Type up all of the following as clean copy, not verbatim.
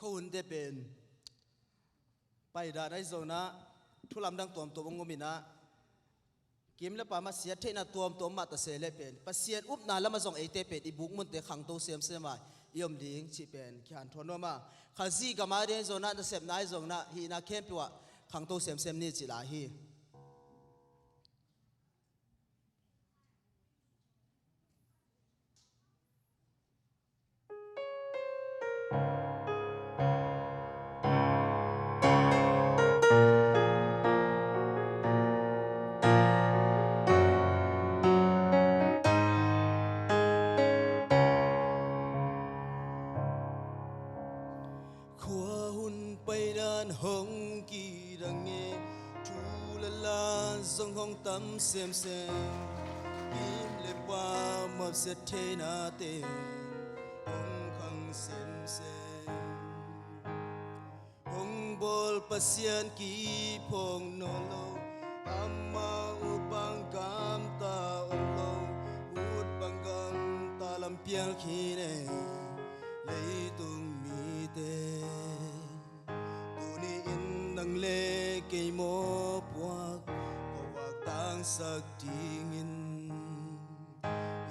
khôn te pen pai da dai zona thulam dang tom to ngomina kim la pa ma sia the na tom ma ta se le pen pasien up na lama zong ate pe i bukmun te khang to sem sema yom ding chi pen khan thono ma khazi ga ma de zona na sep nai zong na hi na khem piwa khang to sem ni chi la hi hong ki dang nghe thu la zong hong tam sem kim le pa ma se the na te hong khang sem hong bol pasien ki phong no lo amma upang kam ta on lo ut bang gam ta lam pial khi ne lei tung mi te le cây mô buộc và tang sắc tingin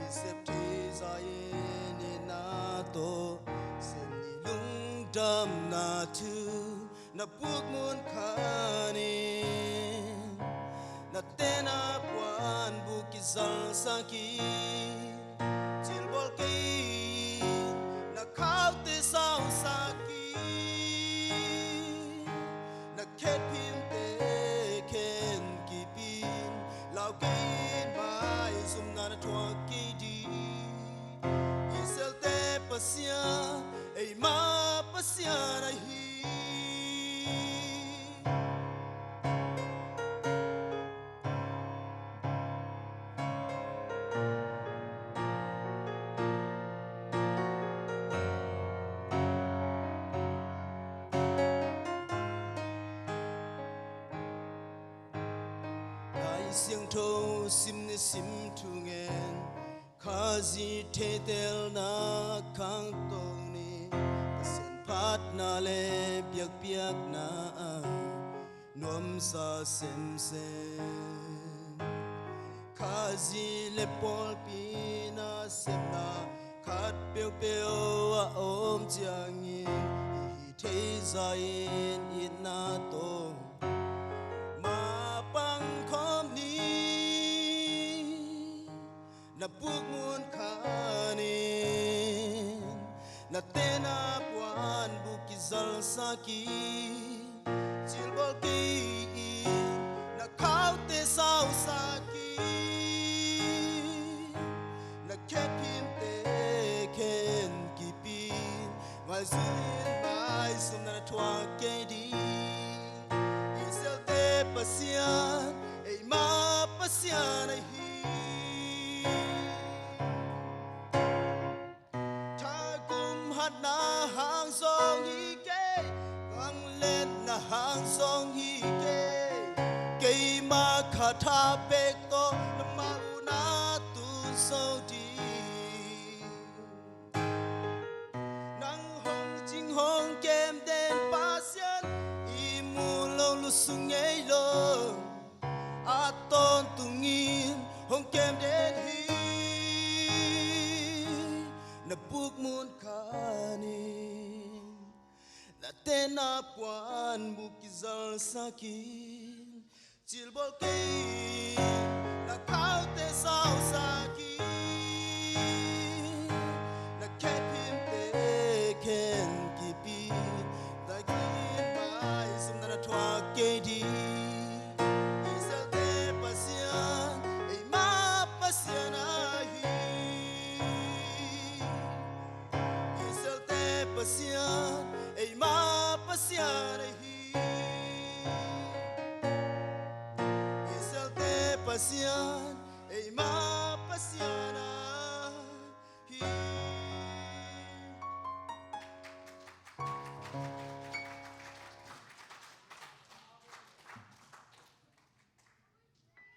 isep thi zai ni na to sen ni lung dam na tu na bukmun khani na tena puan bukizal saki chilbol ki na khau te sao saki kết phim te khen kỳ pin lao kinh mai zum na thua kỳ đi isel te pasia ei ma pasia na hi siang thâu sim ne sim thu ngen khazi the tel na khang tong ni sen phat na le piak na nom sa sem khazi le pol pi na sem na khat peo a om chiang in hi the zain in na to na bukmun khanin na tena puan bukizal saki chilbol ki na khau te sao saki na khepim te khen ki pin mai zin mai sum na thwa ke di isel te pasian ei ma pasian ai hi na hang song hi ke vang lên na hang song hi ke cây ma kha tha pek to na ma na tu so di nang hong jing hong kem den pasien i mu lo lu sung ei lo a ton tungin hong kem den hi na bukmun khanin na tena puan bukizal sakin chilbol ki na khau te sao sakin na khepim te khen ki pi da kin mai sum na thwa ke di isel te pasian ei ma pasian pasian ei ma pasian ai hi isel te pasian ei ma pasian ai hi